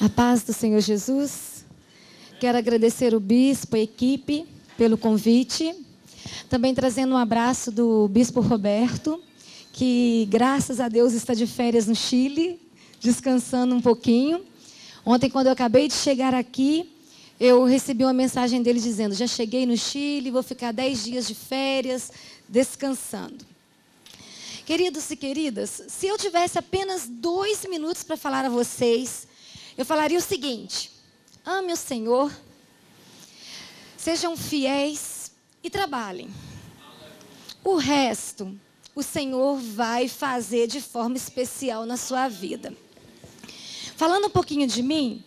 A paz do Senhor Jesus. Quero agradecer o bispo, a equipe, pelo convite. Também trazendo um abraço do bispo Roberto, que graças a Deus está de férias no Chile, descansando um pouquinho. Ontem, quando eu acabei de chegar aqui, eu recebi uma mensagem dele dizendo: já cheguei no Chile, vou ficar 10 dias de férias, descansando. Queridos e queridas, se eu tivesse apenas 2 minutos para falar a vocês, eu falaria o seguinte: ame o Senhor, sejam fiéis e trabalhem. O resto, o Senhor vai fazer de forma especial na sua vida. Falando um pouquinho de mim,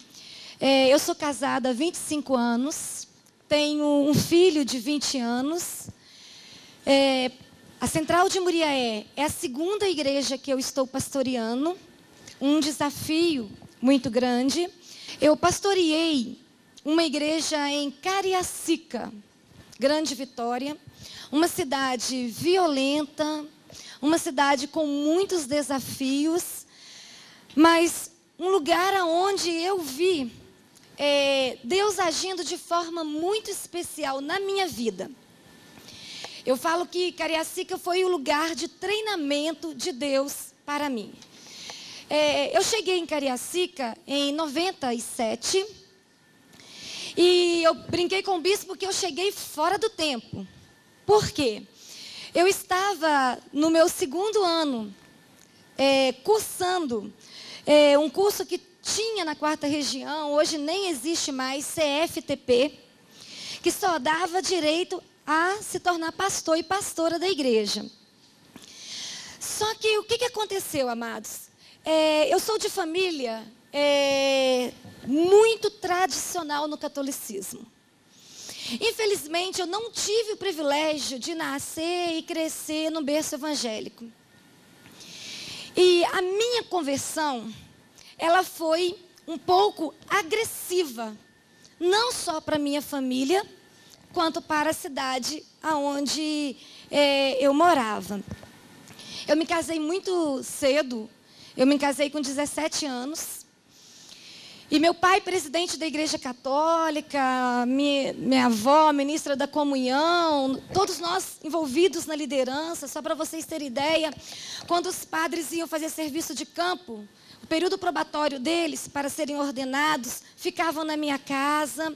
eu sou casada há 25 anos, tenho um filho de 20 anos. A Central de Muriaé é a segunda igreja que eu estou pastoreando, um desafio muito grande. Eu pastoreei uma igreja em Cariacica, Grande Vitória, uma cidade violenta, uma cidade com muitos desafios, mas um lugar onde eu vi Deus agindo de forma muito especial na minha vida. Eu falo que Cariacica foi o lugar de treinamento de Deus para mim. Eu cheguei em Cariacica em 97 e eu brinquei com o bispo que eu cheguei fora do tempo. Por quê? Eu estava no meu 2º ano, cursando um curso que tinha na 4ª região, hoje nem existe mais, CFTP, que só dava direito a se tornar pastor e pastora da igreja. Só que o que aconteceu, amados? Eu sou de família muito tradicional no catolicismo. Infelizmente, eu não tive o privilégio de nascer e crescer no berço evangélico. E a minha conversão, ela foi um pouco agressiva, não só para minha família, quanto para a cidade onde eu morava. Eu me casei muito cedo, eu me casei com 17 anos. E meu pai, presidente da Igreja Católica, minha avó, ministra da Comunhão, todos nós envolvidos na liderança. Só para vocês terem ideia, quando os padres iam fazer serviço de campo, o período probatório deles, para serem ordenados, ficavam na minha casa.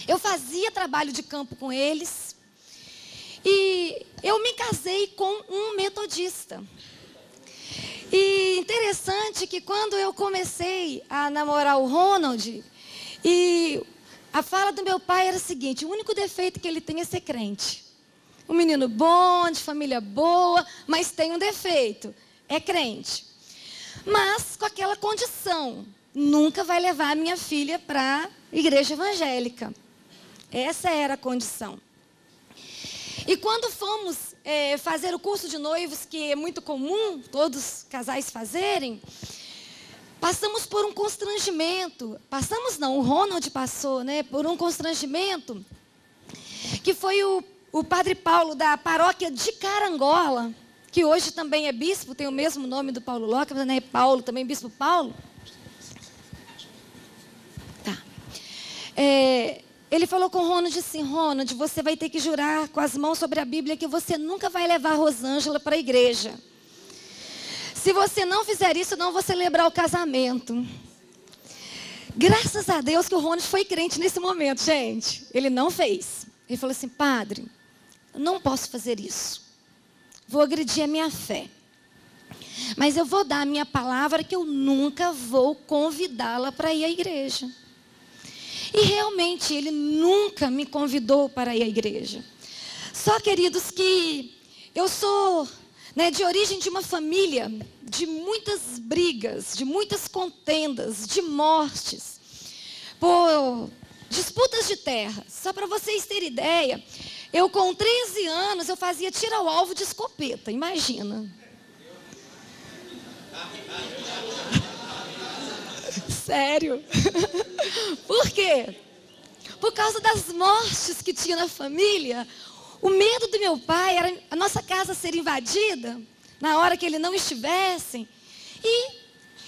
Eu fazia trabalho de campo com eles. E eu me casei com um metodista. E interessante que quando eu comecei a namorar o Ronald, e a fala do meu pai era a seguinte: o único defeito que ele tem é ser crente. Um menino bom, de família boa, mas tem um defeito, é crente. Mas com aquela condição: nunca vai levar a minha filha para a igreja evangélica. Essa era a condição. E quando fomos fazer o curso de noivos, que é muito comum todos os casais fazerem, passamos por um constrangimento. Passamos não, o Ronald passou, por um constrangimento, que foi o padre Paulo da paróquia de Carangola, que hoje também é bispo, tem o mesmo nome do Paulo Locke, mas não é Paulo, também bispo Paulo. Tá. Ele falou com o Ronald assim: Ronald, você vai ter que jurar com as mãos sobre a Bíblia que você nunca vai levar a Rosângela para a igreja. Se você não fizer isso, não vou celebrar o casamento. Graças a Deus que o Ronald foi crente nesse momento, gente. Ele não fez. Ele falou assim: padre, eu não posso fazer isso. Vou agredir a minha fé. Mas eu vou dar a minha palavra que eu nunca vou convidá-la para ir à igreja. E realmente ele nunca me convidou para ir à igreja. Só, queridos, que eu sou de origem de uma família de muitas brigas, de muitas contendas, de mortes, por disputas de terra. Só para vocês terem ideia, eu com 13 anos eu fazia tiro ao alvo de escopeta, imagina. Sério. Por quê? Por causa das mortes que tinha na família. O medo do meu pai era a nossa casa ser invadida na hora que ele não estivesse. E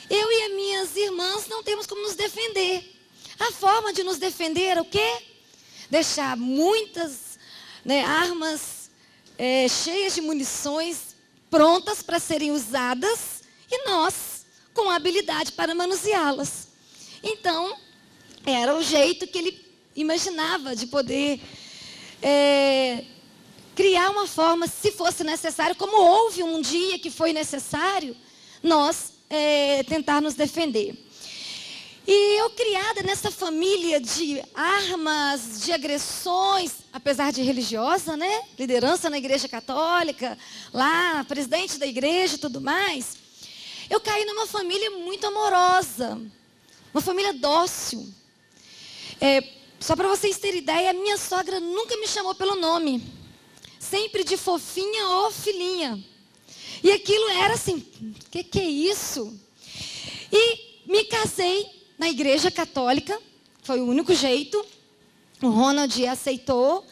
eu e as minhas irmãs não temos como nos defender. A forma de nos defender era o quê? Deixar muitas, armas cheias de munições, prontas para serem usadas, e nós com habilidade para manuseá-las. Então, era o jeito que ele imaginava de poder criar uma forma, se fosse necessário, como houve um dia que foi necessário, nós tentar nos defender. E eu, criada nessa família de armas, de agressões, apesar de religiosa, liderança na igreja católica, lá, presidente da igreja e tudo mais, eu caí numa família muito amorosa, uma família dócil. Só para vocês terem ideia, a minha sogra nunca me chamou pelo nome, sempre de fofinha ou filhinha. E aquilo era assim, que é isso? E me casei na igreja católica, foi o único jeito. O Ronald aceitou.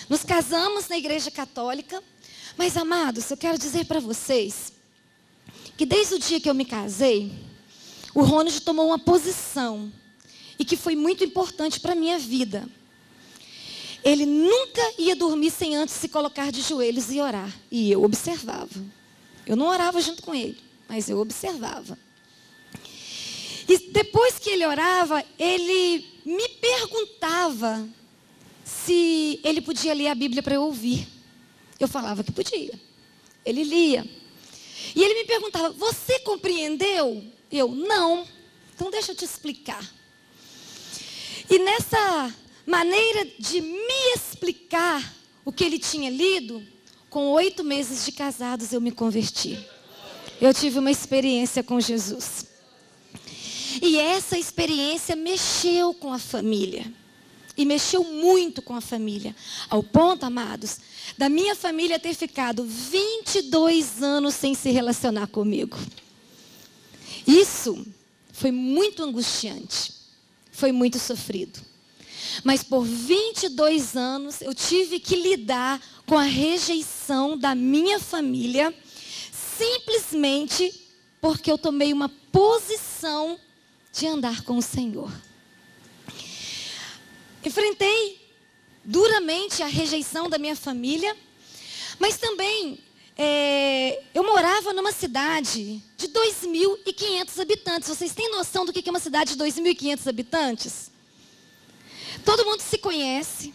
Nos casamos na igreja católica. Mas, amados, eu quero dizer para vocês que desde o dia que eu me casei, o Ronald tomou uma posição e que foi muito importante para a minha vida. Ele nunca ia dormir sem antes se colocar de joelhos e orar. E eu observava. Eu não orava junto com ele, mas eu observava. E depois que ele orava, ele me perguntava se ele podia ler a Bíblia para eu ouvir. Eu falava que podia. Ele lia. E ele me perguntava, você compreendeu? Eu, não. Então deixa eu te explicar. E nessa maneira de me explicar o que ele tinha lido, com 8 meses de casados eu me converti. Eu tive uma experiência com Jesus. E essa experiência mexeu com a família. E mexeu muito com a família. Ao ponto, amados, da minha família ter ficado 22 anos sem se relacionar comigo. Isso foi muito angustiante. Foi muito sofrido. Mas por 22 anos eu tive que lidar com a rejeição da minha família, simplesmente porque eu tomei uma posição de andar com o Senhor. Enfrentei duramente a rejeição da minha família, mas também eu morava numa cidade de 2.500 habitantes. Vocês têm noção do que é uma cidade de 2.500 habitantes? Todo mundo se conhece,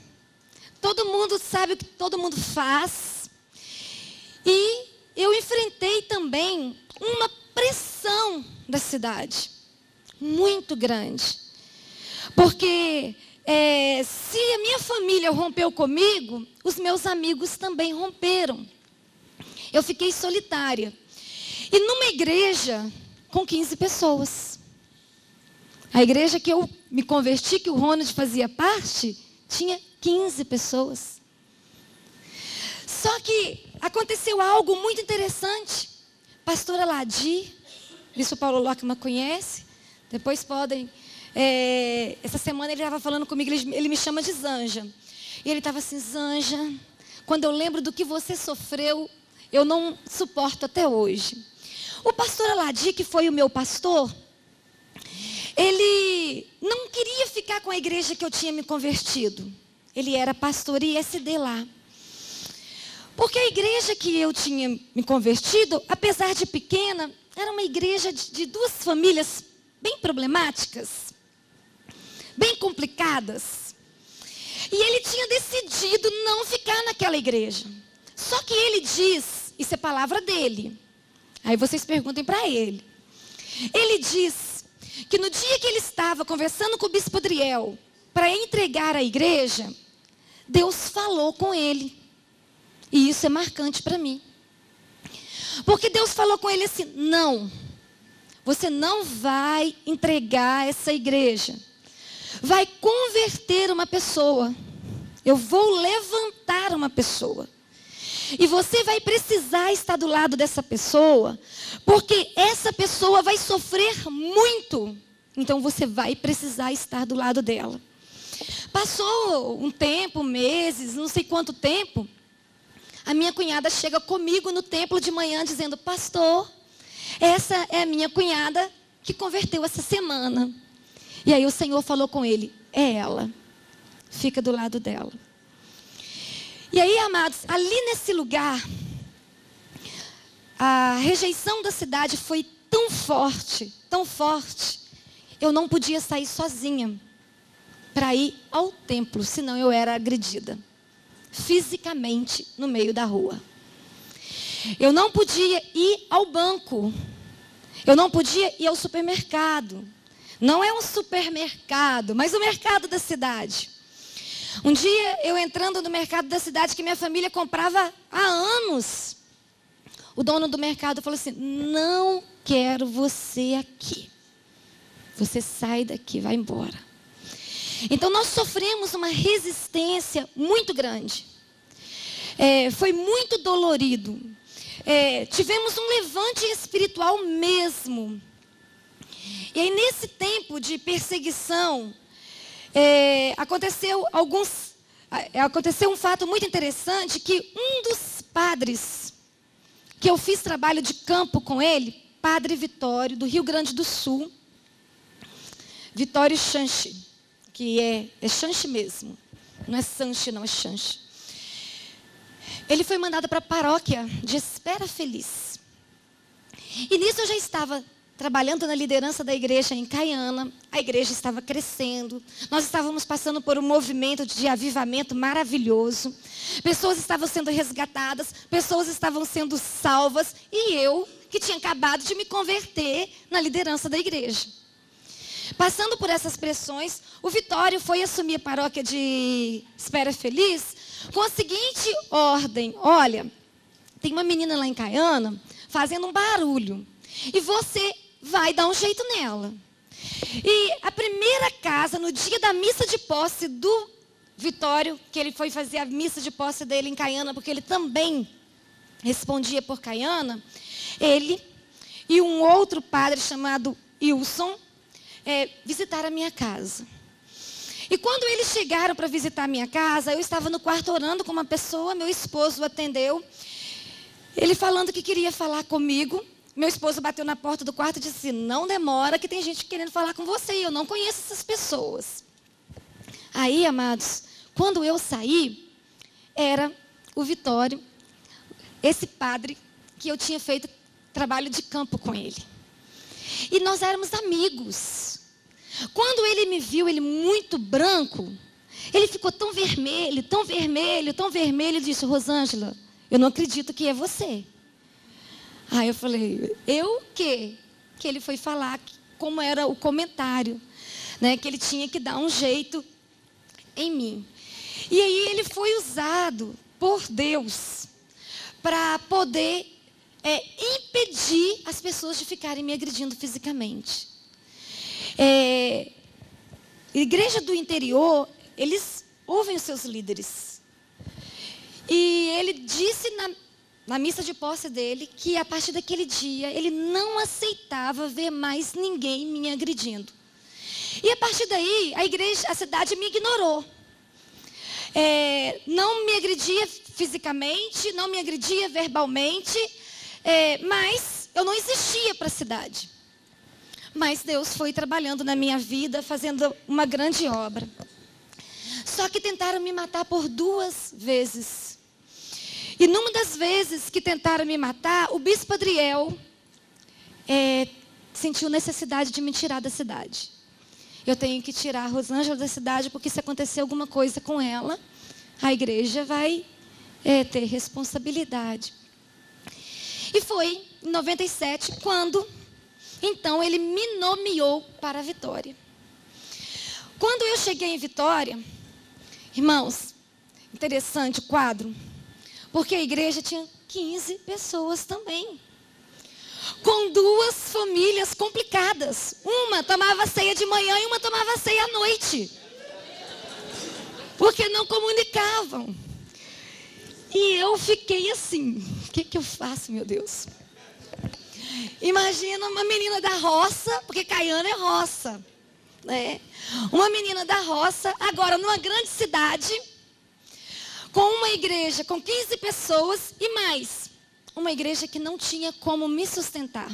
todo mundo sabe o que todo mundo faz. E eu enfrentei também uma pressão da cidade, muito grande. Porque se a minha família rompeu comigo, os meus amigos também romperam. Eu fiquei solitária. E numa igreja com 15 pessoas. A igreja que eu me converti, que o Ronald fazia parte, tinha 15 pessoas. Só que aconteceu algo muito interessante. Pastora Ladi, bispo Paulo Lockman conhece, depois podem... essa semana ele estava falando comigo, ele me chama de Zanja. E ele estava assim, Zanja, quando eu lembro do que você sofreu, eu não suporto até hoje. O pastor Aladi, que foi o meu pastor, ele não queria ficar com a igreja que eu tinha me convertido. Ele era pastor ISD lá. Porque a igreja que eu tinha me convertido, apesar de pequena, era uma igreja de 2 famílias bem problemáticas, bem complicadas. E ele tinha decidido não ficar naquela igreja. Só que ele diz, isso é palavra dele. Aí vocês perguntem para ele. Ele diz que no dia que ele estava conversando com o bispo Adriel para entregar a igreja, Deus falou com ele. E isso é marcante para mim. Porque Deus falou com ele assim, não, você não vai entregar essa igreja. Vai converter uma pessoa. Eu vou levantar uma pessoa. E você vai precisar estar do lado dessa pessoa, porque essa pessoa vai sofrer muito. Então você vai precisar estar do lado dela. Passou um tempo, meses, não sei quanto tempo. A minha cunhada chega comigo no templo de manhã dizendo, pastor, essa é a minha cunhada que converteu essa semana. E aí o Senhor falou com ele: é ela, fica do lado dela. E aí, amados, ali nesse lugar, a rejeição da cidade foi tão forte, eu não podia sair sozinha para ir ao templo, senão eu era agredida fisicamente no meio da rua. Eu não podia ir ao banco, eu não podia ir ao supermercado. Não é um supermercado, mas o mercado da cidade. Um dia eu entrando no mercado da cidade que minha família comprava há anos, o dono do mercado falou assim: não quero você aqui. Você sai daqui, vai embora. Então nós sofremos uma resistência muito grande. Foi muito dolorido. Tivemos um levante espiritual mesmo. E aí nesse tempo de perseguição, aconteceu um fato muito interessante, que um dos padres que eu fiz trabalho de campo com ele, Padre Vitório, do Rio Grande do Sul, Vitório Chanche, que é Chanche mesmo, não é Sanche não, é Chanche. Ele foi mandado para a paróquia de Espera Feliz. E nisso eu já estava trabalhando na liderança da igreja em Caiana. A igreja estava crescendo. Nós estávamos passando por um movimento de avivamento maravilhoso. Pessoas estavam sendo resgatadas, pessoas estavam sendo salvas. E eu, que tinha acabado de me converter na liderança da igreja. Passando por essas pressões, o Vitório foi assumir a paróquia de Espera Feliz com a seguinte ordem: olha, tem uma menina lá em Caiana fazendo um barulho. E você vai dar um jeito nela. E a primeira casa, no dia da missa de posse do Vitório, que ele foi fazer a missa de posse dele em Caiana, porque ele também respondia por Caiana, ele e um outro padre chamado Wilson visitaram a minha casa. E quando eles chegaram para visitar a minha casa, eu estava no quarto orando com uma pessoa, meu esposo o atendeu, ele falando que queria falar comigo. Meu esposo bateu na porta do quarto e disse: não demora, que tem gente querendo falar com você, e eu não conheço essas pessoas. Aí, amados, quando eu saí, era o Vitório, esse padre que eu tinha feito trabalho de campo com ele. E nós éramos amigos. Quando ele me viu, ele muito branco, ele ficou tão vermelho, tão vermelho, tão vermelho, e disse: Rosângela, eu não acredito que é você. Aí eu falei: eu o quê? Que ele foi falar como era o comentário, né? Que ele tinha que dar um jeito em mim. E aí ele foi usado por Deus para poder impedir as pessoas de ficarem me agredindo fisicamente. Igreja do interior, eles ouvem os seus líderes. E ele disse na missa de posse dele que a partir daquele dia ele não aceitava ver mais ninguém me agredindo. E a partir daí a cidade me ignorou. Não me agredia fisicamente, não me agredia verbalmente, mas eu não existia para a cidade. Mas Deus foi trabalhando na minha vida, fazendo uma grande obra. Só que tentaram me matar por 2 vezes. E numa das vezes que tentaram me matar, o bispo Adriel sentiu necessidade de me tirar da cidade. Eu tenho que tirar a Rosângela da cidade, porque se acontecer alguma coisa com ela, a igreja vai ter responsabilidade. E foi em 97, quando, então, ele me nomeou para a Vitória. Quando eu cheguei em Vitória, irmãos, interessante o quadro, porque a igreja tinha 15 pessoas também, com 2 famílias complicadas. Uma tomava ceia de manhã e uma tomava ceia à noite, porque não comunicavam. E eu fiquei assim: o que eu faço, meu Deus? Imagina uma menina da roça, porque Caiana é roça, né? Uma menina da roça, agora numa grande cidade, com uma igreja com 15 pessoas e mais uma igreja que não tinha como me sustentar.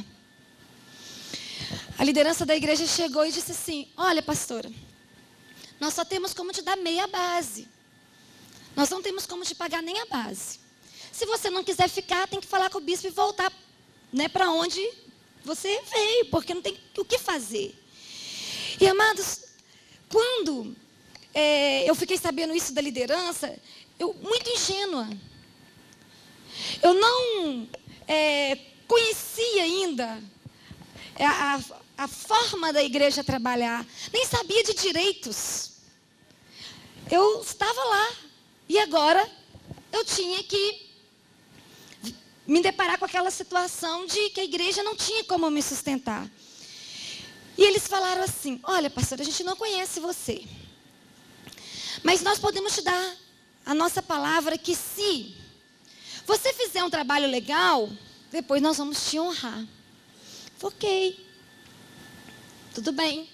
a liderança da igreja chegou e disse assim: olha, pastora, nós só temos como te dar meia base. Nós não temos como te pagar nem a base. Se você não quiser ficar, tem que falar com o bispo e voltar, né, para onde você veio, porque não tem o que fazer. E, amados, quando eu fiquei sabendo isso da liderança, eu muito ingênua. Eu não conhecia ainda a forma da igreja trabalhar. Nem sabia de direitos. Eu estava lá. E agora eu tinha que me deparar com aquela situação de que a igreja não tinha como me sustentar. E eles falaram assim: olha, pastor, a gente não conhece você, mas nós podemos te dar a nossa palavra que se você fizer um trabalho legal, depois nós vamos te honrar. Ok, tudo bem.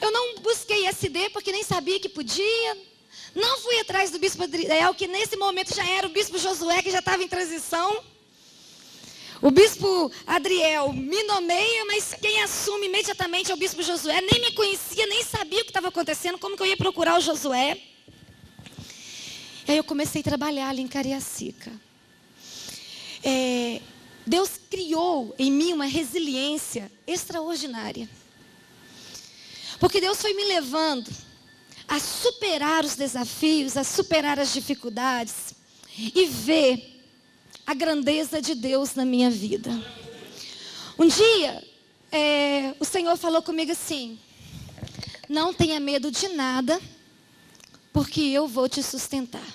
Eu não busquei SD porque nem sabia que podia. Não fui atrás do bispo Adriel, que nesse momento já era o bispo Josué, que já estava em transição. O bispo Adriel me nomeia, mas quem assume imediatamente é o bispo Josué. Nem me conhecia, nem sabia o que estava acontecendo, como que eu ia procurar o Josué. E aí eu comecei a trabalhar ali em Cariacica. Deus criou em mim uma resiliência extraordinária. Porque Deus foi me levando a superar os desafios, a superar as dificuldades e ver a grandeza de Deus na minha vida. Um dia, o Senhor falou comigo assim: não tenha medo de nada, porque eu vou te sustentar.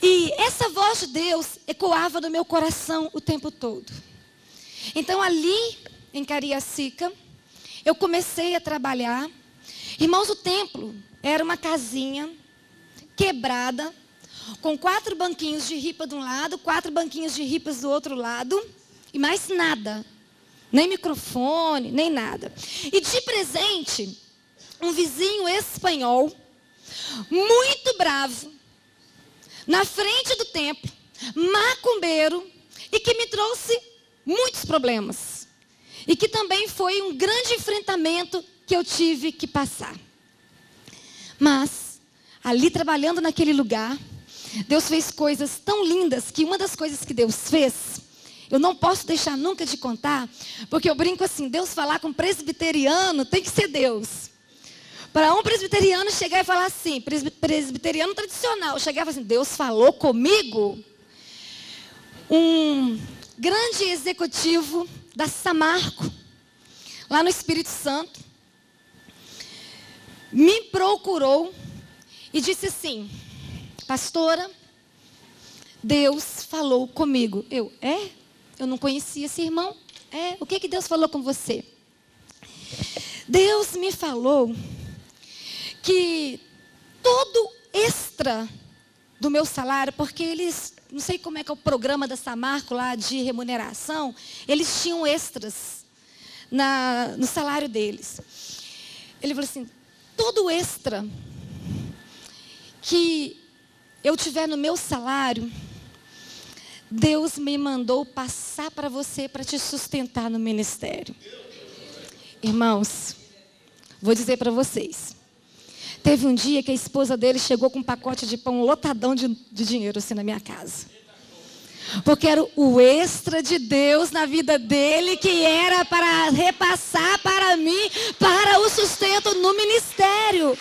E essa voz de Deus ecoava no meu coração o tempo todo. Então ali, em Cariacica, eu comecei a trabalhar. Irmãos, o templo era uma casinha quebrada, com 4 banquinhos de ripa de um lado, 4 banquinhos de ripas do outro lado, e mais nada. Nem microfone, nem nada. E de presente, um vizinho espanhol, muito bravo, na frente do templo, macumbeiro, e que me trouxe muitos problemas. E que também foi um grande enfrentamento que eu tive que passar. Mas, ali trabalhando naquele lugar, Deus fez coisas tão lindas, que uma das coisas que Deus fez, eu não posso deixar nunca de contar, porque eu brinco assim: Deus falar com presbiteriano tem que ser Deus. Para um presbiteriano chegar e falar assim, presbiteriano tradicional, chegar e falar assim: Deus falou comigo. Um grande executivo da Samarco, lá no Espírito Santo, me procurou e disse assim: pastora, Deus falou comigo. Eu não conhecia esse irmão. O que Deus falou com você? Deus me falou que todo extra do meu salário, porque eles, não sei como é que é o programa da Samarco lá de remuneração, eles tinham extras no salário deles. Ele falou assim: todo extra que eu tiver no meu salário, Deus me mandou passar para você, para te sustentar no ministério. Irmãos, vou dizer para vocês. Teve um dia que a esposa dele chegou com um pacote de pão lotadão de dinheiro assim na minha casa. Porque era o extra de Deus na vida dele, que era para repassar para mim, para o sustento no ministério.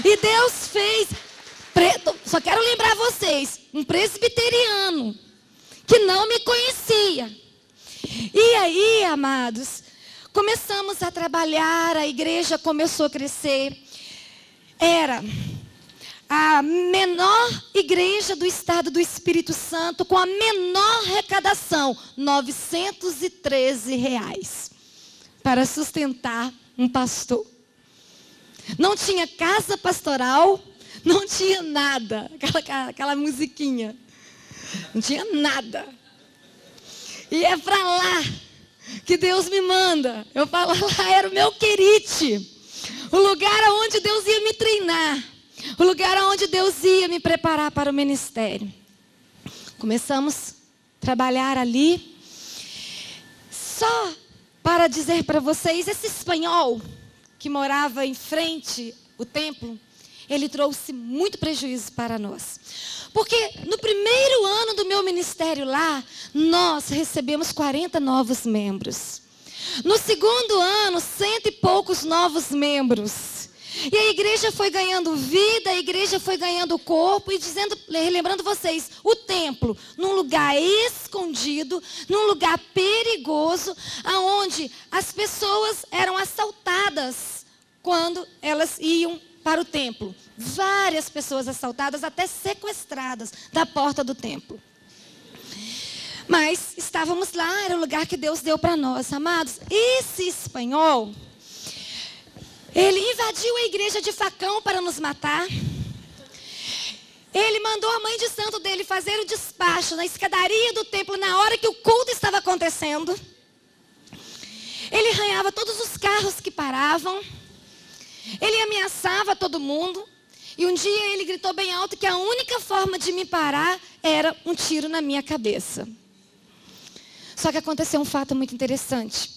E Deus fez, só quero lembrar vocês, um presbiteriano que não me conhecia. E aí, amados, começamos a trabalhar, a igreja começou a crescer. Era a menor igreja do estado do Espírito Santo, com a menor arrecadação, R$913, para sustentar um pastor. Não tinha casa pastoral, não tinha nada, aquela musiquinha, não tinha nada. E é para lá que Deus me manda. Eu falo, lá era o meu querite, o lugar onde Deus ia me treinar, o lugar onde Deus ia me preparar para o ministério. Começamos a trabalhar ali. Só para dizer para vocês, esse espanhol que morava em frente ao templo, ele trouxe muito prejuízo para nós. Porque no primeiro ano do meu ministério lá, nós recebemos 40 novos membros. No segundo ano, 100 e poucos novos membros. E a igreja foi ganhando vida, a igreja foi ganhando corpo e lembrando vocês, o templo, num lugar escondido, num lugar perigoso, aonde as pessoas eram assaltadas quando elas iam para o templo. Várias pessoas assaltadas, até sequestradas da porta do templo. Mas estávamos lá, era o lugar que Deus deu para nós, amados. Esse espanhol, ele invadiu a igreja de facão para nos matar. Ele mandou a mãe de santo dele fazer o despacho na escadaria do templo na hora que o culto estava acontecendo. Ele arranhava todos os carros que paravam. Ele ameaçava todo mundo. E um dia ele gritou bem alto que a única forma de me parar era um tiro na minha cabeça. Só que aconteceu um fato muito interessante.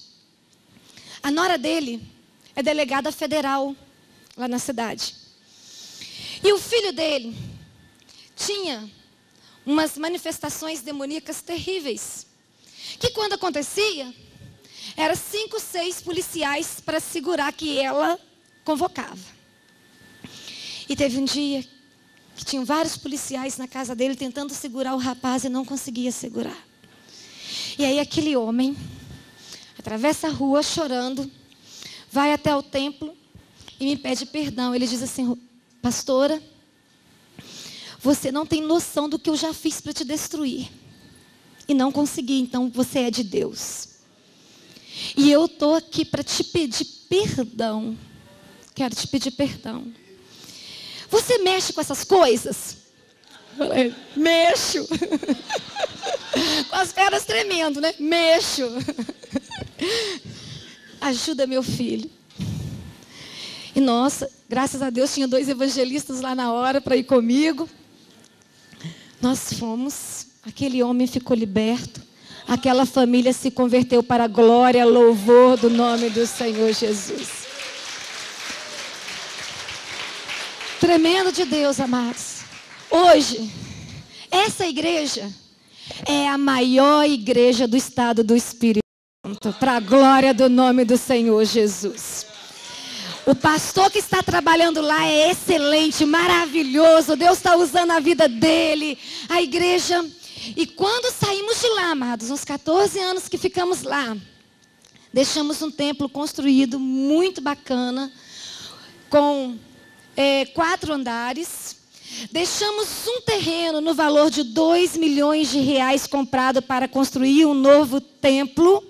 A nora dele é delegada federal lá na cidade. E o filho dele tinha umas manifestações demoníacas terríveis. Que quando acontecia, eram 5, 6 policiais para segurar que ela convocava. E teve um dia que tinham vários policiais na casa dele tentando segurar o rapaz e não conseguia segurar. E aí aquele homem atravessa a rua chorando, vai até o templo e me pede perdão. Ele diz assim: pastora, você não tem noção do que eu já fiz para te destruir. E não consegui, então você é de Deus. E eu estou aqui para te pedir perdão. Quero te pedir perdão. Você mexe com essas coisas? Eu falei, mexo. Com as pernas tremendo, né? Mexo. Ajuda meu filho. E nossa, graças a Deus tinha 2 evangelistas lá na hora para ir comigo. Nós fomos, aquele homem ficou liberto. Aquela família se converteu para a glória, louvor do nome do Senhor Jesus. Tremendo de Deus, amados. Hoje, essa igreja é a maior igreja do estado do Espírito Santo, para a glória do nome do Senhor Jesus. O pastor que está trabalhando lá é excelente, maravilhoso. Deus está usando a vida dele, a igreja. E quando saímos de lá, amados, uns 14 anos que ficamos lá, deixamos um templo construído muito bacana, com 4 andares. Deixamos um terreno no valor de 2 milhões de reais comprado para construir um novo templo.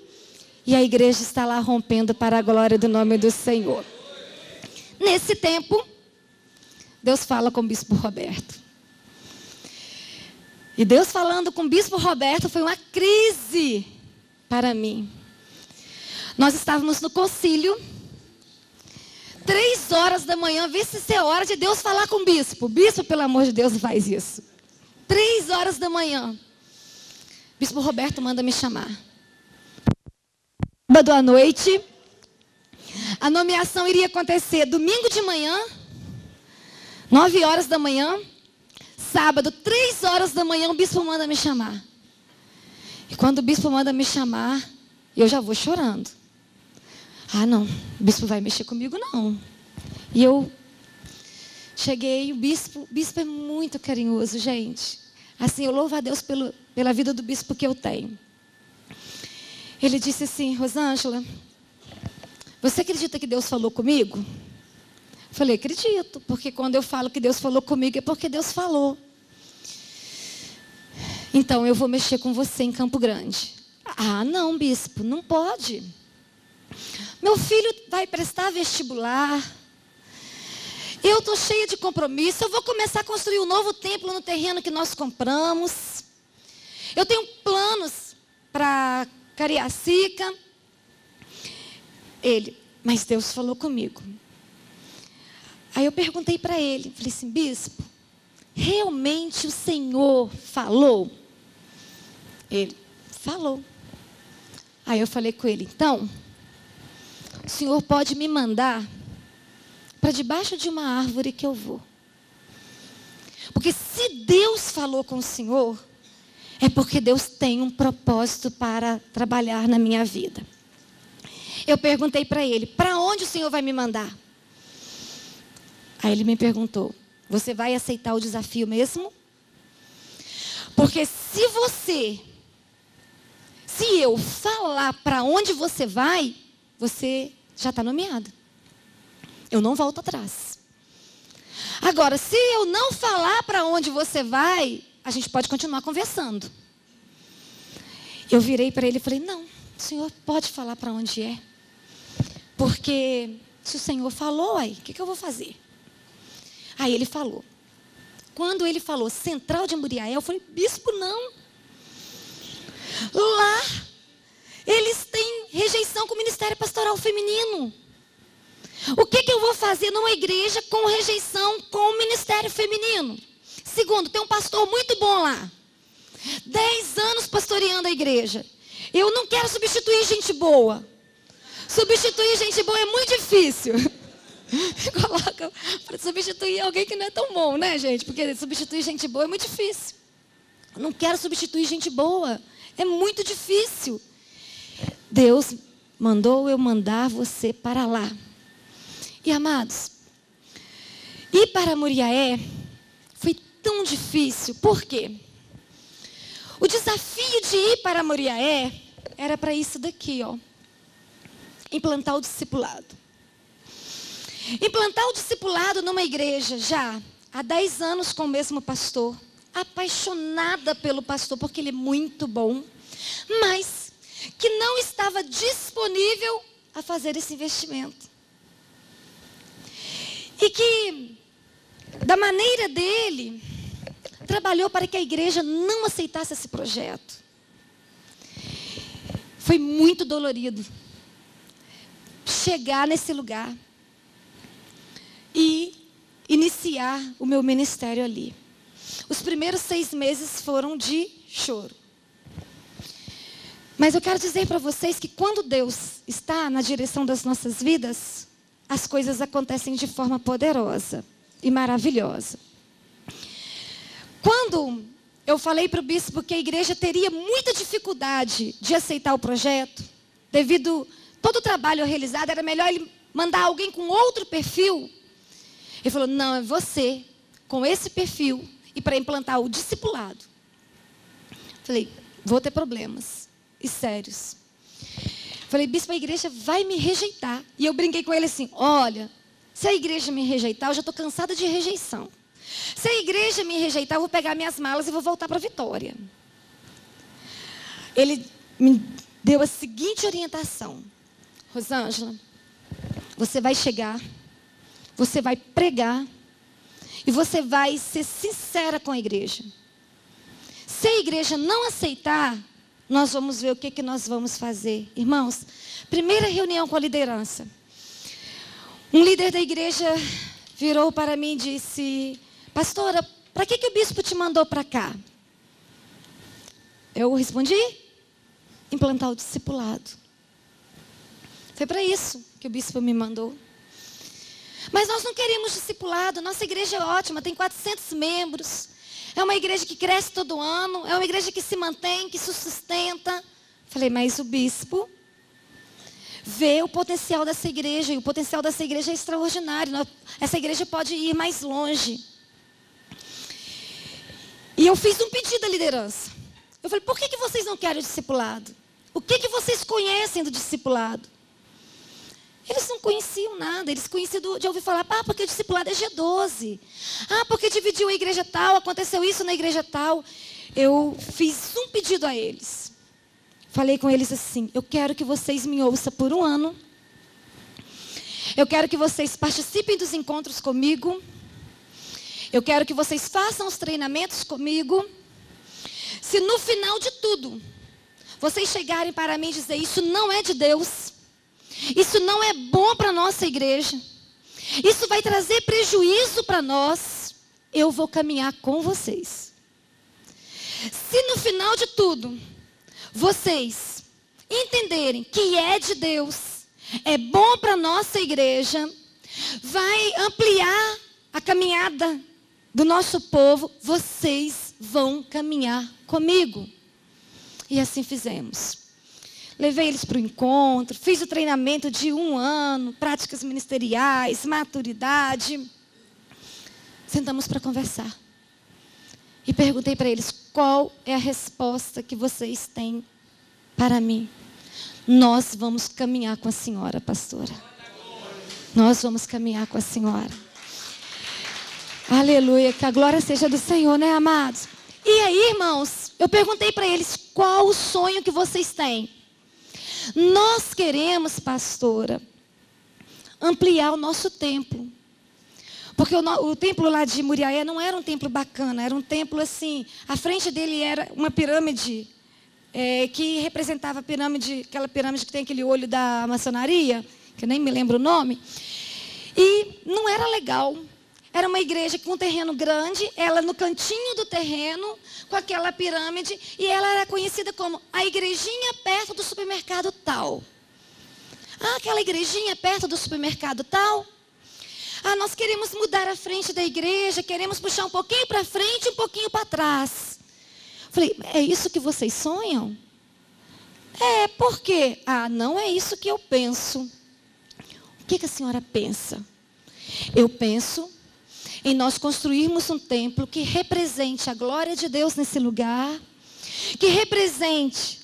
E a igreja está lá rompendo para a glória do nome do Senhor. Nesse tempo, Deus fala com o bispo Roberto. E Deus falando com o bispo Roberto foi uma crise para mim. Nós estávamos no concílio. 3 horas da manhã, vê se isso é hora de Deus falar com o bispo. Bispo, pelo amor de Deus, faz isso. 3 horas da manhã. Bispo Roberto manda me chamar. Sábado à noite. A nomeação iria acontecer domingo de manhã, 9 horas da manhã. Sábado, 3 horas da manhã, o bispo manda me chamar. E quando o bispo manda me chamar, eu já vou chorando. Ah, não, o bispo vai mexer comigo, não. E eu cheguei, o bispo é muito carinhoso, gente. Assim, eu louvo a Deus pela vida do bispo que eu tenho. Ele disse assim: Rosângela, você acredita que Deus falou comigo? Eu falei, acredito, porque quando eu falo que Deus falou comigo é porque Deus falou. Então, eu vou mexer com você em Campo Grande. Ah, não, bispo, não pode. Meu filho vai prestar vestibular. Eu estou cheia de compromisso. Eu vou começar a construir um novo templo no terreno que nós compramos. Eu tenho planos para Cariacica. Ele, mas Deus falou comigo. Aí eu perguntei para ele, falei assim, bispo, realmente o Senhor falou? Ele, falou. Aí eu falei com ele, então, o senhor pode me mandar para debaixo de uma árvore que eu vou. Porque se Deus falou com o senhor, é porque Deus tem um propósito para trabalhar na minha vida. Eu perguntei para ele, para onde o senhor vai me mandar? Aí ele me perguntou, você vai aceitar o desafio mesmo? Porque se eu falar para onde você vai, você já está nomeado. Eu não volto atrás. Agora, se eu não falar para onde você vai, a gente pode continuar conversando. Eu virei para ele e falei, não, o senhor pode falar para onde é. Porque se o senhor falou, aí, o que eu vou fazer? Aí ele falou. Quando ele falou Central de Muriaé, eu falei, bispo, não. Lá, eles têm rejeição com o ministério pastoral feminino. O que eu vou fazer numa igreja com rejeição com o ministério feminino? Segundo, tem um pastor muito bom lá. 10 anos pastoreando a igreja. Eu não quero substituir gente boa. Substituir gente boa é muito difícil. Coloca para substituir alguém que não é tão bom, né, gente? Porque substituir gente boa é muito difícil. Eu não quero substituir gente boa. É muito difícil. Deus mandou eu mandar você para lá. E, amados, ir para Muriaé foi tão difícil. Por quê? O desafio de ir para Muriaé era para isso daqui, ó. Implantar o discipulado. Implantar o discipulado numa igreja já há 10 anos com o mesmo pastor. Apaixonada pelo pastor, porque ele é muito bom. Mas que não estava disponível a fazer esse investimento. E que, da maneira dele, trabalhou para que a igreja não aceitasse esse projeto. Foi muito dolorido chegar nesse lugar e iniciar o meu ministério ali. Os primeiros 6 meses foram de choro. Mas eu quero dizer para vocês que quando Deus está na direção das nossas vidas, as coisas acontecem de forma poderosa e maravilhosa. Quando eu falei para o bispo que a igreja teria muita dificuldade de aceitar o projeto, devido todo o trabalho realizado, era melhor ele mandar alguém com outro perfil. Ele falou, não, é você, com esse perfil, e para implantar o discipulado. Falei, vou ter problemas, e sérios. Falei, bispo, a igreja vai me rejeitar. E eu brinquei com ele assim, olha, se a igreja me rejeitar, eu já estou cansada de rejeição. Se a igreja me rejeitar, eu vou pegar minhas malas e vou voltar para Vitória. Ele me deu a seguinte orientação. Rosângela, você vai chegar, você vai pregar e você vai ser sincera com a igreja. Se a igreja não aceitar, nós vamos ver o que nós vamos fazer. Irmãos, primeira reunião com a liderança. Um líder da igreja virou para mim e disse, pastora, para que o bispo te mandou para cá? Eu respondi, implantar o discipulado. Foi para isso que o bispo me mandou. Mas nós não queremos discipulado, nossa igreja é ótima, tem 400 membros. É uma igreja que cresce todo ano, é uma igreja que se mantém, que se sustenta. Falei, mas o bispo vê o potencial dessa igreja, e o potencial dessa igreja é extraordinário. Essa igreja pode ir mais longe. E eu fiz um pedido à liderança. Eu falei, por que vocês não querem o discipulado? O que vocês conhecem do discipulado? Eles não conheciam nada, eles conheciam de ouvir falar, porque o discipulado é G12. Porque dividiu a igreja tal, aconteceu isso na igreja tal. Eu fiz um pedido a eles. Falei com eles assim, eu quero que vocês me ouçam por 1 ano. Eu quero que vocês participem dos encontros comigo. Eu quero que vocês façam os treinamentos comigo. Se no final de tudo, vocês chegarem para mim e dizer, isso não é de Deus, isso não é bom para a nossa igreja, isso vai trazer prejuízo para nós, eu vou caminhar com vocês. Se no final de tudo, vocês entenderem que é de Deus, é bom para a nossa igreja, vai ampliar a caminhada do nosso povo, vocês vão caminhar comigo. E assim fizemos. Levei eles para o encontro, fiz o treinamento de 1 ano, práticas ministeriais, maturidade. Sentamos para conversar. E perguntei para eles, qual é a resposta que vocês têm para mim? Nós vamos caminhar com a senhora, pastora. Nós vamos caminhar com a senhora. Aleluia, que a glória seja do Senhor, né, amados? E aí, irmãos, eu perguntei para eles, qual o sonho que vocês têm? Nós queremos, pastora, ampliar o nosso templo. Porque o templo lá de Muriaé não era um templo bacana, era um templo assim, à frente dele era uma pirâmide, que representava a pirâmide, aquela pirâmide que tem aquele olho da maçonaria, que eu nem me lembro o nome. E não era legal. Era uma igreja com um terreno grande, ela no cantinho do terreno, com aquela pirâmide, e ela era conhecida como a igrejinha perto do supermercado tal. Ah, aquela igrejinha perto do supermercado tal. Ah, nós queremos mudar a frente da igreja, queremos puxar um pouquinho para frente e um pouquinho para trás. Falei, é isso que vocês sonham? É, por quê? Ah, não é isso que eu penso. O que a senhora pensa? Eu penso em nós construirmos um templo que represente a glória de Deus nesse lugar, que represente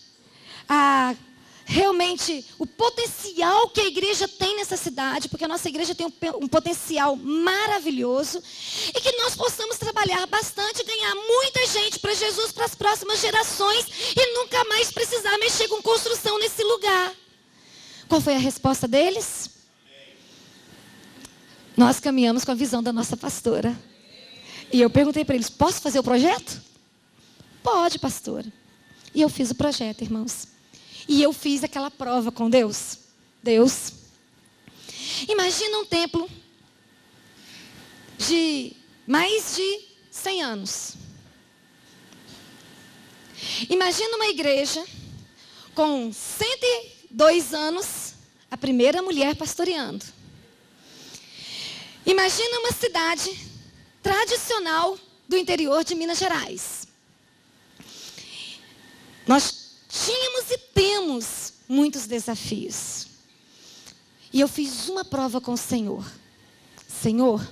realmente o potencial que a igreja tem nessa cidade, porque a nossa igreja tem um potencial maravilhoso, e que nós possamos trabalhar bastante, ganhar muita gente para Jesus, para as próximas gerações, e nunca mais precisar mexer com construção nesse lugar. Qual foi a resposta deles? Nós caminhamos com a visão da nossa pastora. E eu perguntei para eles, posso fazer o projeto? Pode, pastora. E eu fiz o projeto, irmãos. E eu fiz aquela prova com Deus. Deus, imagina um templo de mais de 100 anos. Imagina uma igreja com 102 anos, a primeira mulher pastoreando. Imagina uma cidade tradicional do interior de Minas Gerais. Nós tínhamos e temos muitos desafios. E eu fiz uma prova com o Senhor. Senhor,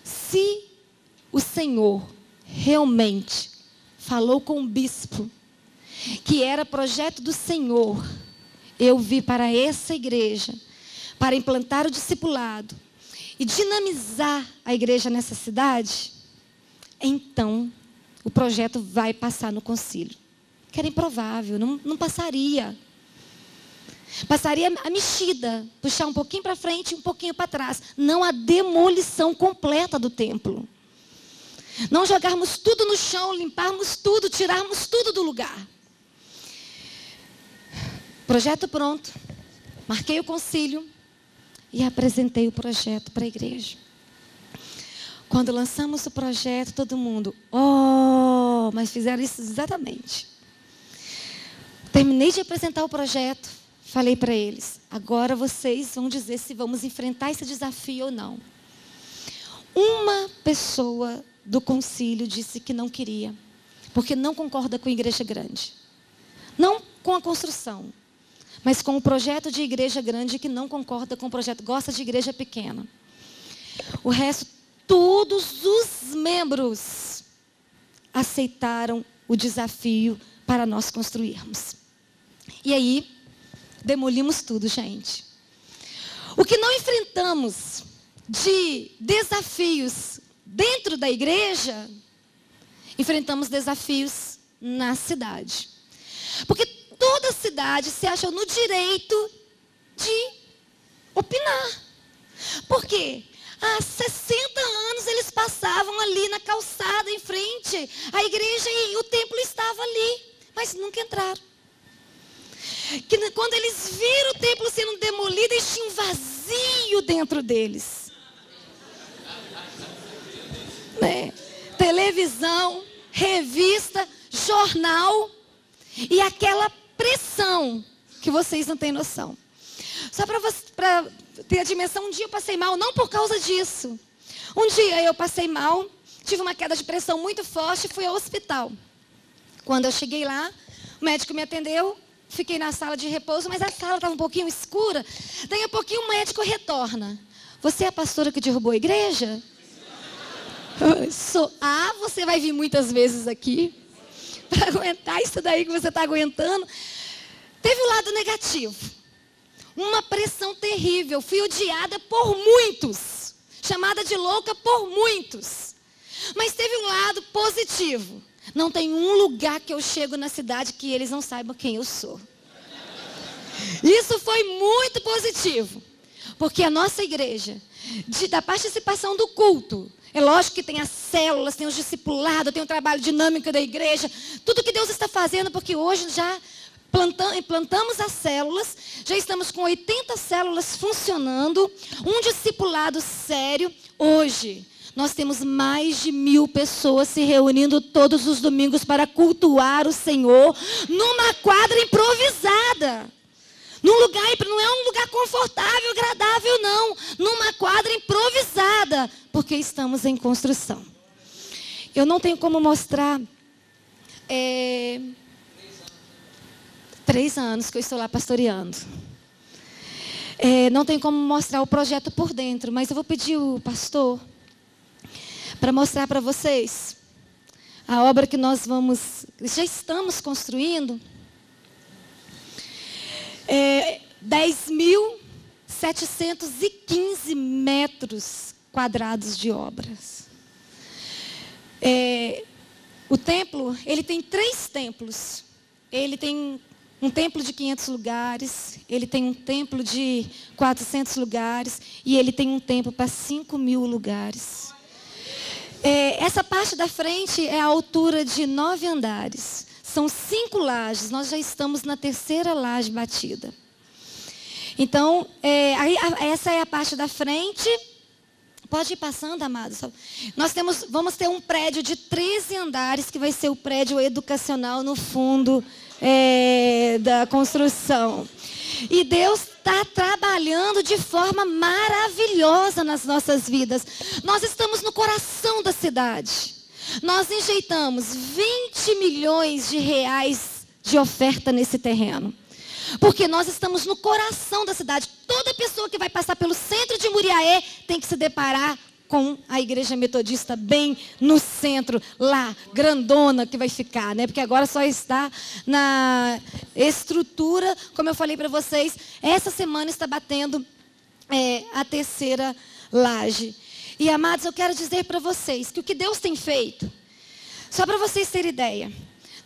se o Senhor realmente falou com o bispo que era projeto do Senhor, eu vi para essa igreja, para implantar o discipulado e dinamizar a igreja nessa cidade, então o projeto vai passar no concílio. Que era improvável, não passaria. Passaria a mexida, puxar um pouquinho para frente e um pouquinho para trás. Não a demolição completa do templo. Não jogarmos tudo no chão, limparmos tudo, tirarmos tudo do lugar. Projeto pronto. Marquei o concílio e apresentei o projeto para a igreja. Quando lançamos o projeto, todo mundo, mas fizeram isso exatamente. Terminei de apresentar o projeto, falei para eles, agora vocês vão dizer se vamos enfrentar esse desafio ou não. Uma pessoa do concílio disse que não queria, porque não concorda com a igreja grande. Não com a construção, mas com o projeto de igreja grande, que não concorda com o projeto, gosta de igreja pequena. O resto, todos os membros aceitaram o desafio para nós construirmos. E aí, demolimos tudo, gente. O que não enfrentamos de desafios dentro da igreja, enfrentamos desafios na cidade. Porque toda cidade se acha no direito de opinar. Por quê? Há 60 anos eles passavam ali na calçada em frente à igreja e o templo estava ali, mas nunca entraram. Que quando eles viram o templo sendo demolido, eles tinham um vazio dentro deles. Televisão, revista, jornal e aquela pressão que vocês não têm noção. Só para ter a dimensão, um dia eu passei mal, não por causa disso. Um dia eu passei mal, tive uma queda de pressão muito forte e fui ao hospital. Quando eu cheguei lá, o médico me atendeu, fiquei na sala de repouso, mas a sala estava um pouquinho escura. Daí a pouquinho o médico retorna. Você é a pastora que derrubou a igreja? Você vai vir muitas vezes aqui para aguentar isso daí que você está aguentando. Teve o lado negativo. Uma pressão terrível. Fui odiada por muitos. Chamada de louca por muitos. Mas teve um lado positivo. Não tem um lugar que eu chego na cidade que eles não saibam quem eu sou. Isso foi muito positivo. Porque a nossa igreja, da participação do culto, é lógico que tem as células, tem os discipulados, tem o trabalho dinâmico da igreja, tudo que Deus está fazendo, porque hoje já implantamos as células, já estamos com 80 células funcionando, um discipulado sério. Hoje, nós temos mais de 1000 pessoas se reunindo todos os domingos para cultuar o Senhor, numa quadra improvisada. Num lugar, não é um lugar confortável, agradável, não. Numa quadra improvisada, porque estamos em construção. Eu não tenho como mostrar... 3 anos que eu estou lá pastoreando. Não tem como mostrar o projeto por dentro, mas eu vou pedir o pastor para mostrar para vocês a obra que nós já estamos construindo. 10.715 metros quadrados de obras. O templo, ele tem 3 templos. Ele tem um templo de 500 lugares, ele tem um templo de 400 lugares e ele tem um templo para 5.000 lugares. Essa parte da frente é a altura de 9 andares. São 5 lajes, nós já estamos na 3ª laje batida. Então, essa é a parte da frente. Pode ir passando, amados. Vamos ter um prédio de 13 andares, que vai ser o prédio educacional no fundo da construção. E Deus está trabalhando de forma maravilhosa nas nossas vidas. Nós estamos no coração da cidade. Nós injetamos 20 milhões de reais de oferta nesse terreno. Porque nós estamos no coração da cidade. Toda pessoa que vai passar pelo centro de Muriaé tem que se deparar com a igreja metodista bem no centro, lá, grandona que vai ficar, né? Porque agora só está na estrutura, como eu falei para vocês, essa semana está batendo a 3ª laje. E, amados, eu quero dizer para vocês que o que Deus tem feito, só para vocês terem ideia,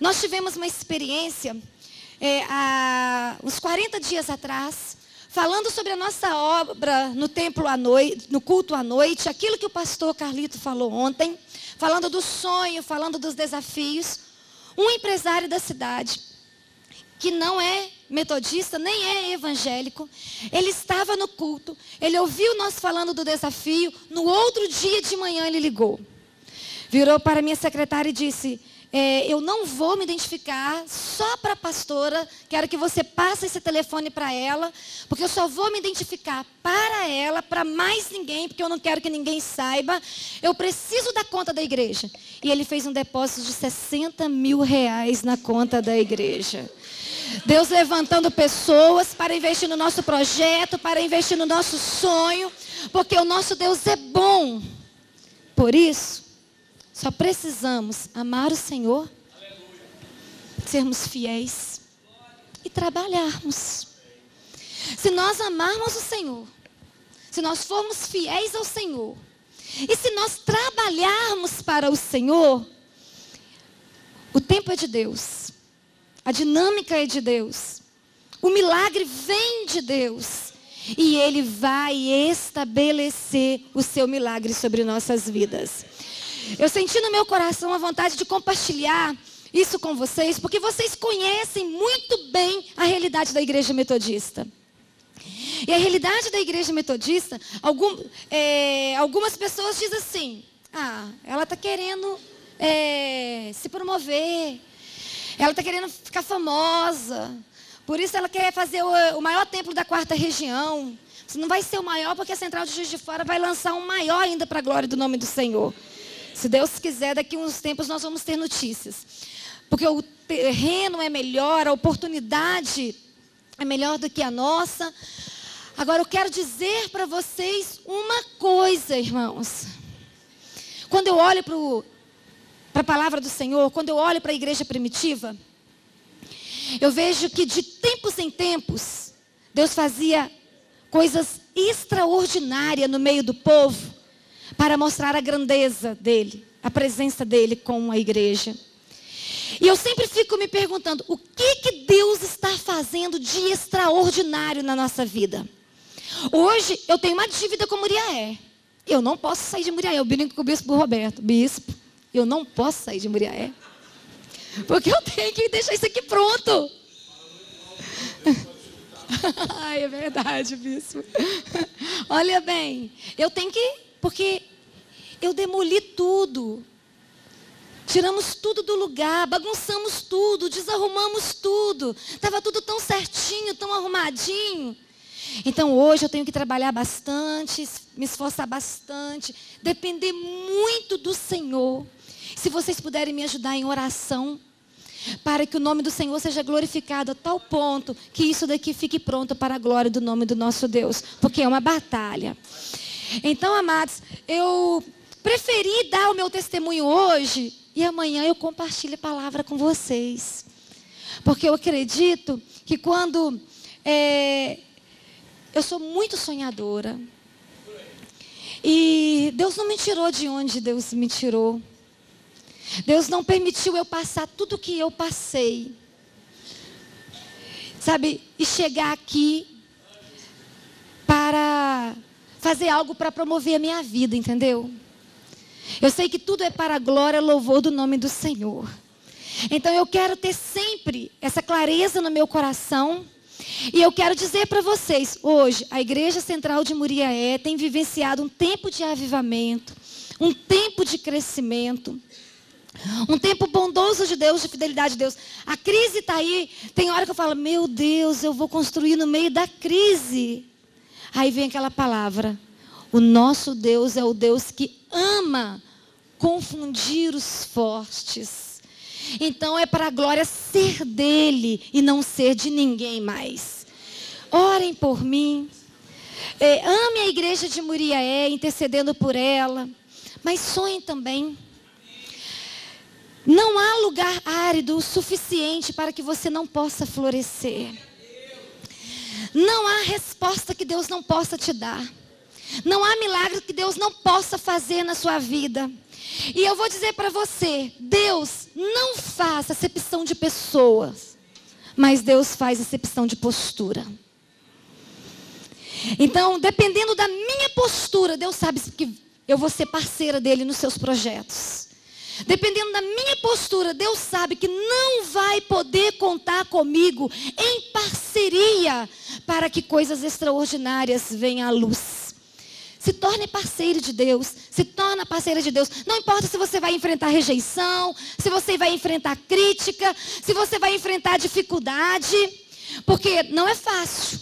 nós tivemos uma experiência há uns 40 dias atrás, falando sobre a nossa obra no templo à noite, no culto à noite, aquilo que o pastor Carlito falou ontem, falando do sonho, falando dos desafios. Um empresário da cidade, que não é metodista, nem é evangélico, ele estava no culto, ele ouviu nós falando do desafio, no outro dia de manhã ele ligou. Virou para a minha secretária e disse: eu não vou me identificar só para a pastora, quero que você passe esse telefone para ela, porque eu só vou me identificar para ela, para mais ninguém, porque eu não quero que ninguém saiba, eu preciso da conta da igreja. E ele fez um depósito de 60 mil reais na conta da igreja. Deus levantando pessoas para investir no nosso projeto, para investir no nosso sonho, porque o nosso Deus é bom. Por isso, só precisamos amar o Senhor, sermos fiéis e trabalharmos. Se nós amarmos o Senhor, se nós formos fiéis ao Senhor, e se nós trabalharmos para o Senhor, o tempo é de Deus, a dinâmica é de Deus, o milagre vem de Deus, e Ele vai estabelecer o seu milagre sobre nossas vidas. Eu senti no meu coração a vontade de compartilhar isso com vocês, porque vocês conhecem muito bem a realidade da igreja metodista. E a realidade da igreja metodista, algumas pessoas dizem assim: ela está querendo se promover, ela está querendo ficar famosa, Por isso ela quer fazer o maior templo da 4ª região. Isso não vai ser o maior, porque a Central de Juiz de Fora vai lançar um maior ainda para a glória do nome do Senhor. Se Deus quiser, daqui a uns tempos nós vamos ter notícias. Porque o terreno é melhor, a oportunidade é melhor do que a nossa. Agora eu quero dizer para vocês uma coisa, irmãos. Quando eu olho para a palavra do Senhor, quando eu olho para a igreja primitiva, eu vejo que de tempos em tempos, Deus fazia coisas extraordinárias no meio do povo para mostrar a grandeza dele, a presença dele com a igreja. E eu sempre fico me perguntando, o que Deus está fazendo de extraordinário na nossa vida? Hoje eu tenho uma dívida com Muriaé. Eu não posso sair de Muriaé. Eu brinco com o bispo Roberto. Bispo, eu não posso sair de Muriaé. Porque eu tenho que deixar isso aqui pronto. Ai, é verdade, bispo. Olha bem, eu tenho que... Porque eu demoli tudo. Tiramos tudo do lugar, bagunçamos tudo, desarrumamos tudo. Estava tudo tão certinho, tão arrumadinho. Então hoje eu tenho que trabalhar bastante, me esforçar bastante, depender muito do Senhor. Se vocês puderem me ajudar em oração, para que o nome do Senhor seja glorificado a tal ponto que isso daqui fique pronto para a glória do nome do nosso Deus. Porque é uma batalha. Então, amados, eu preferi dar o meu testemunho hoje e amanhã eu compartilho a palavra com vocês. Porque eu acredito que quando... eu sou muito sonhadora. E Deus não me tirou de onde Deus me tirou. Deus não permitiu eu passar tudo o que eu passei. Sabe? E chegar aqui para fazer algo para promover a minha vida, entendeu? Eu sei que tudo é para a glória e louvor do nome do Senhor. Então eu quero ter sempre essa clareza no meu coração. E eu quero dizer para vocês, hoje, a Igreja Central de Muriaé tem vivenciado um tempo de avivamento, um tempo de crescimento, um tempo bondoso de Deus, de fidelidade de Deus. A crise está aí, tem hora que eu falo, meu Deus, eu vou construir no meio da crise. Aí vem aquela palavra, o nosso Deus é o Deus que ama confundir os fortes. Então é para a glória ser dele e não ser de ninguém mais. Orem por mim. Ame a igreja de Muriaé, intercedendo por ela. Mas sonhem também. Não há lugar árido o suficiente para que você não possa florescer. Não há resposta que Deus não possa te dar. Não há milagre que Deus não possa fazer na sua vida. E eu vou dizer para você, Deus não faz acepção de pessoas, mas Deus faz acepção de postura. Então, dependendo da minha postura, Deus sabe que eu vou ser parceira dele nos seus projetos. Dependendo da minha postura, Deus sabe que não vai poder contar comigo em parceria para que coisas extraordinárias venham à luz. Se torne parceiro de Deus, se torna parceira de Deus. Não importa se você vai enfrentar rejeição, se você vai enfrentar crítica, se você vai enfrentar dificuldade, porque não é fácil.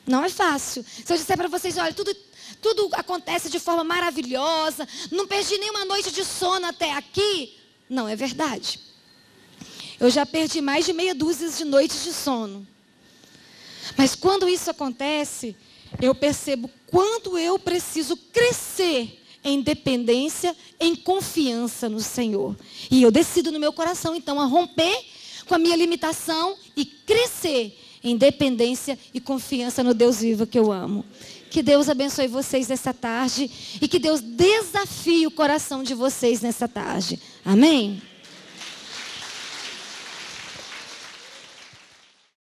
Não é fácil. Se eu disser para vocês, olha, tudo acontece de forma maravilhosa, não perdi nenhuma noite de sono até aqui, não é verdade. Eu já perdi mais de meia dúzia de noites de sono. Mas quando isso acontece, eu percebo quanto eu preciso crescer em dependência, em confiança no Senhor. E eu decido no meu coração, então, a romper com a minha limitação e crescer em dependência e confiança no Deus vivo que eu amo. Que Deus abençoe vocês nessa tarde e que Deus desafie o coração de vocês nessa tarde. Amém?